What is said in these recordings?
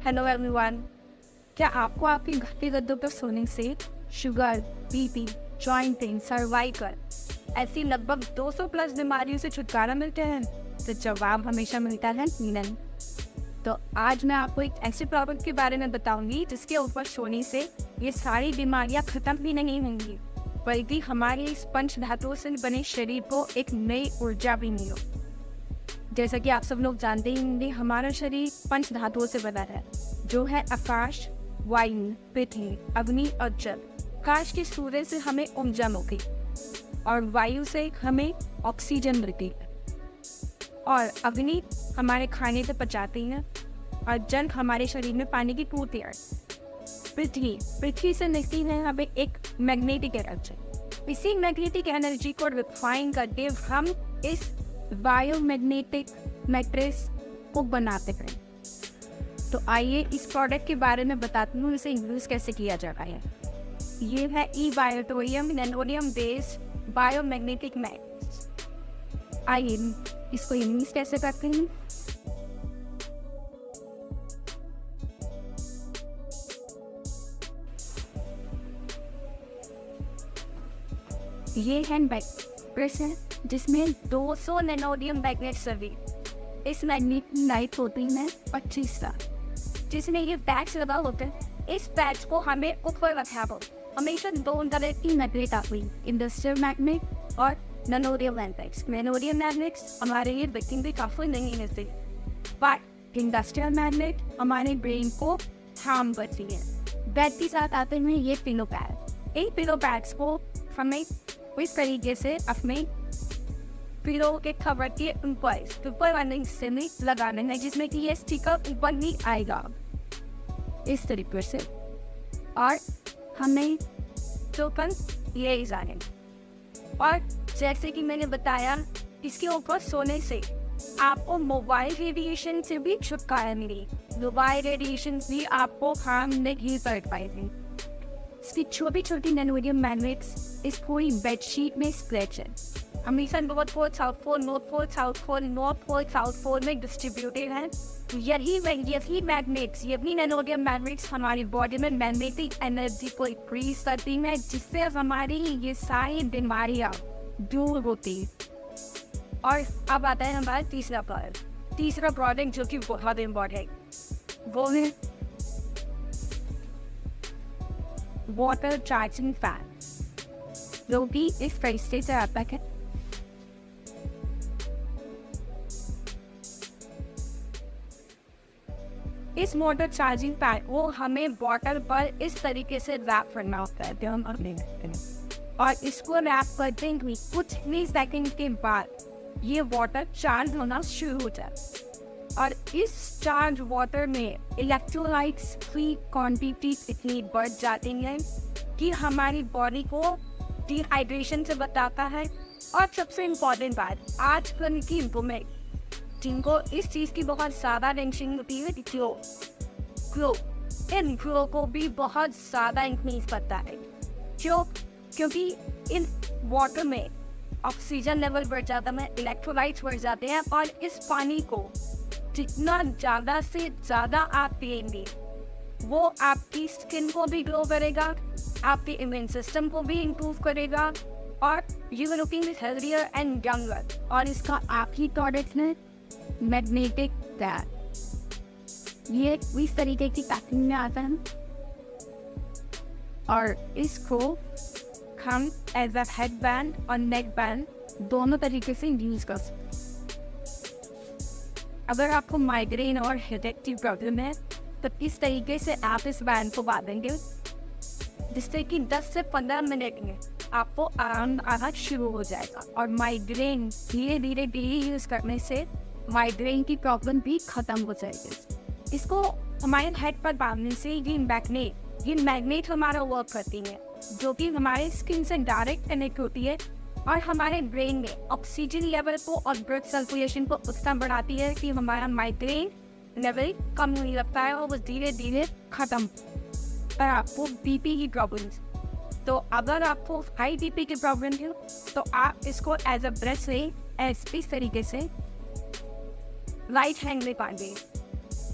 Hello everyone. क्या आपको आपके घर के गद्दों पर सोने से sugar, BP, joint pain, cervical ऐसी लगभग 200 प्लस बीमारियों से छुटकारा मिलते हैं? तो जवाब हमेशा मिलता है नहीं। तो आज मैं आपको एक ऐसे प्रोडक्ट के बारे में बताऊंगी जिसके ऊपर सोने से ये सारी बीमारियां खत्म भी नहीं होंगी, बल्कि हमारे इस पंच धातुओं से बने शरीर को एक नई ऊर्जा भी मिलो। जैसा कि आप सब लोग जानते ही होंगे, हमारा शरीर पंच धातुओं से बना है, जो है आकाश, वायु, पृथ्वी, अग्नि और जल। आकाश के सूर्य से हमें ऊर्जा मिलती और वायु से हमें ऑक्सीजन मिलती है, और अग्नि हमारे खाने से पचाती है, और जल हमारे शरीर में पानी की पूर्ति है। पृथ्वी से मिलती है हमें एक मैग्नेटिक एनर्जी। इसी मैग्नेटिक एनर्जी को रिफाइन करके हम इस बायोमैग्नेटिक मैट्रिक्स को बनाते हैं। तो आइए इस प्रोडक्ट के बारे में बताती हूँ, इसे यूज कैसे किया जाता है। ये है ई-बायोटोरियम नैनोडियम बेस्ड बायोमैग्नेटिक मैट्रिक्स। आइए इसको यूज कैसे करते हैं। ये है मैट्रिक्स है जिसमें 200 नैनोडियम मैग्नेट सभी इस मैग्नेट लाइट होती है 25 का, जिसमें ये पैच लगा होता है। इस पैच को हमें ऊपर रखा हो। हमेशा दो तरह की मैग्नेट आती है, इंडस्ट्रियल मैग्नेट और नैनोडियम मैग्नेट्स। नैनोडियम मैग्नेट्स हमारे लिए ब्रेकिंग भी काफी नहीं मिलती, बट इंडस्ट्रियल मैग्नेट हमारे ब्रेन को हार्म करती है। बैट के साथ आते हैं ये पिलो पैड। इन पिलो पैड्स को हमें इस तरीके से अपने पिलो के कवर के ऊपर वाले हिस्से में लगाना है, जिसमें कि ये स्टिकर ऊपर नहीं आएगा इस तरीके से। और हमें टोकन ये जाने, और जैसे कि मैंने बताया, इसके ऊपर सोने से आपको मोबाइल रेडिएशन से भी छुटकारा मिली। मोबाइल रेडिएशन भी आपको हार्म नहीं कर पाएगी। इसकी छोटी छोटी नैनोडियम मैग्नेट्स इस पूरी बेडशीट में स्प्रेड है। हमेशा north pole, south pole, north pole, south pole, north pole, south pole में डिस्ट्रीब्यूटेड है। यही मैग्नेट्स, यही नैनोडियम मैग्नेट्स हमारी बॉडी में मैग्नेटिक एनर्जी को इंक्रीज करती है, जिससे हमारी ये सारी बीमारियां दूर होती। और अब आता है हमारा तीसरा प्रोडक्ट जो कि बहुत इम्पोर्टेंट है, वो है वाटर चार्जिंग फैन, जो कि इस तरीके से आता है। इस वाटर चार्जिंग फैन को हमें बॉटल पर इस तरीके से रैप करना होता है, तो हम अपने और इसको रैप करते ही कुछ ही सेकंड के बाद ये वाटर चार्ज होना शुरू हो जाता है। और इस चार्ज वाटर में इलेक्ट्रोलाइट्स की क्वांटिटी इतनी बढ़ जाती है कि हमारी बॉडी को डिहाइड्रेशन से बचाता है। और सबसे इम्पोर्टेंट बात, आजकल की वुमेन जिनको इस चीज़ की बहुत ज़्यादा टेंशन होती है, इन ग्लो को भी बहुत ज़्यादा इंक्रीज करता है। क्योंकि इन वाटर में ऑक्सीजन लेवल बढ़ जाता है, इलेक्ट्रोलाइट्स बढ़ जाते हैं, और इस पानी को जितना ज़्यादा से ज़्यादा आप पिएंगे, वो आपकी स्किन को भी ग्लो करेगा, आपके इम्यून सिस्टम को भी इम्प्रूव करेगा, और you are looking healthier and younger. और इसका आखिरी प्रोडक्ट है मैग्नेटिक पैड। ये इस तरीके की पैकिंग में आता है, और इसको हम एज अ हेड बैंड और नेक बैंड दोनों तरीके से यूज कर सकते हैं। अगर आपको माइग्रेन और हेडेक की प्रॉब्लम है तो इस तरीके से आप इस बैंड को बांधेंगे, जिससे कि 10 से 15 मिनट में आपको आराम आना शुरू हो जाएगा। और माइग्रेन धीरे धीरे यूज करने से माइग्रेन की प्रॉब्लम भी खत्म हो जाएगी। इसको हमारे हेड पर बांधने से ये मैग्नेट हमारा वर्क करती है, जो कि हमारे स्किन से डायरेक्ट कनेक्ट होती है, और हमारे ब्रेन में ऑक्सीजन लेवल को और ब्लड सर्कुलेशन को उतना बढ़ाती है कि हमारा माइग्रेन लेवल कम होने लगता है, और वो धीरे धीरे खत्म। और आपको बीपी की प्रॉब्लम, तो अगर आपको हाई बीपी की प्रॉब्लम है तो आप इसको एज अ ब्रश से इस तरीके से राइट हैंड में बांधें।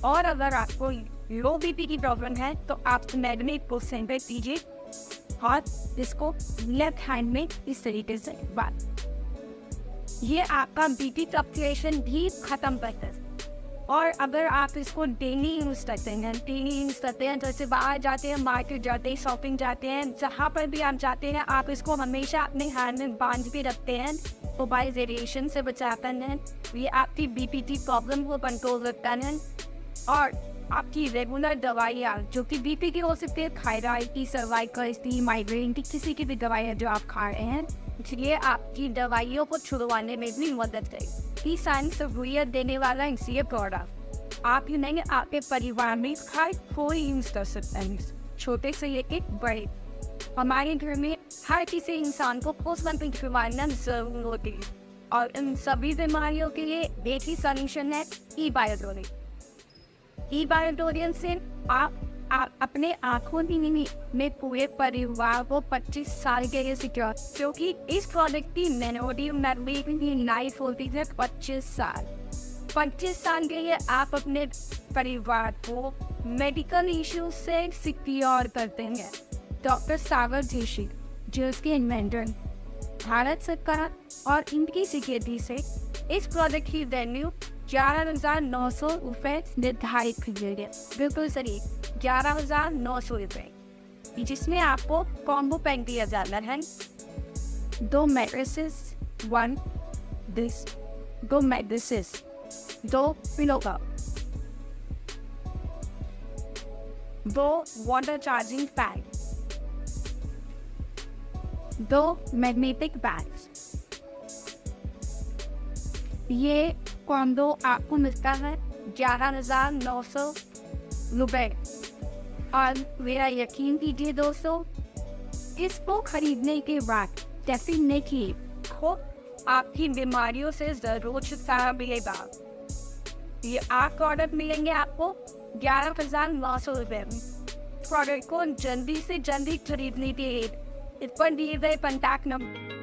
और अगर आपको लो बीपी की प्रॉब्लम है तो आप मैग्नेट को सेंटर दीजिए और इसको लेफ्ट हैंड में इस तरीके से बांध, ये आपका बीपी फ्लक्चुएशन भी खत्म करता है। और अगर आप इसको डेली यूज़ करते हैं, जैसे बाहर जाते हैं, मार्केट जाते हैं, शॉपिंग जाते हैं, जहाँ पर भी आप जाते हैं, आप इसको हमेशा अपने हाथ में बांध के रखते हैं, तो बाई रेडिएशन से बचाता है। ये आपकी बीपी की प्रॉब्लम को कंट्रोल करता है। और आपकी रेगुलर दवाइयाँ जो कि बीपी की हो सकती है, थायराइड की, सर्वाइकल की, माइग्रेन की, किसी की भी दवाइयाँ जो आप खा रहे हैं, इसलिए आपकी दवाइयों को छुड़वाने में भी मदद करेगी। ये सारी सहूलियत देने वाला ये प्रोडक्ट आप ही नहीं, आपके परिवार में हर कोई यूज़ कर सकता है, छोटे से लेके बड़े। हमारे घर में हर किसी इंसान को पोस्टमॉर्टम बीमारियाँ जरूर होती है, और इन सभी बीमारियों के लिए एक ही सोल्यूशन है, ई-बायोटोरियन से आप अपने आंखों की नींद में पूरे परिवार को 25 साल के लिए सिक्योर, क्योंकि इस प्रोडक्ट की नेनोडियम मैग्नीशियम की लाइफ होती है 25 साल। 25 साल के लिए आप अपने परिवार को मेडिकल इश्यूज से सिक्योर करते हैं। डॉक्टर सागर जोशी, जो इसके इन्वेंटर, भारत सरकार और इनकी सिक्योरिटी से इस प्रोडक्ट की वैल्यू 11,900 रुपये निर्धारित की गई है। बिल्कुल सही, 11,900 रुपये, जिसमें आपको कॉम्बो पैक दिया जाता है। 2 mattresses, 1 this, 2 mattresses, 2 pillow cover, 2 water charging pad, 2 magnetic bags. ये कॉम्बो आपको मिलता है 11,900 रुपये। और मेरा यकीन कीजिए दोस्तों, इसको खरीदने के बाद डेफिनेटली हो आपकी बीमारियों से ज़रूर छुटकारा मिलेगा। ये 8 प्रोडक्ट मिलेंगे आपको 11,900 रुपये में। प्रोडक्ट को जल्दी से जल्दी खरीदने के लिए इस पर दिए गए कॉन्टैक्ट नंबर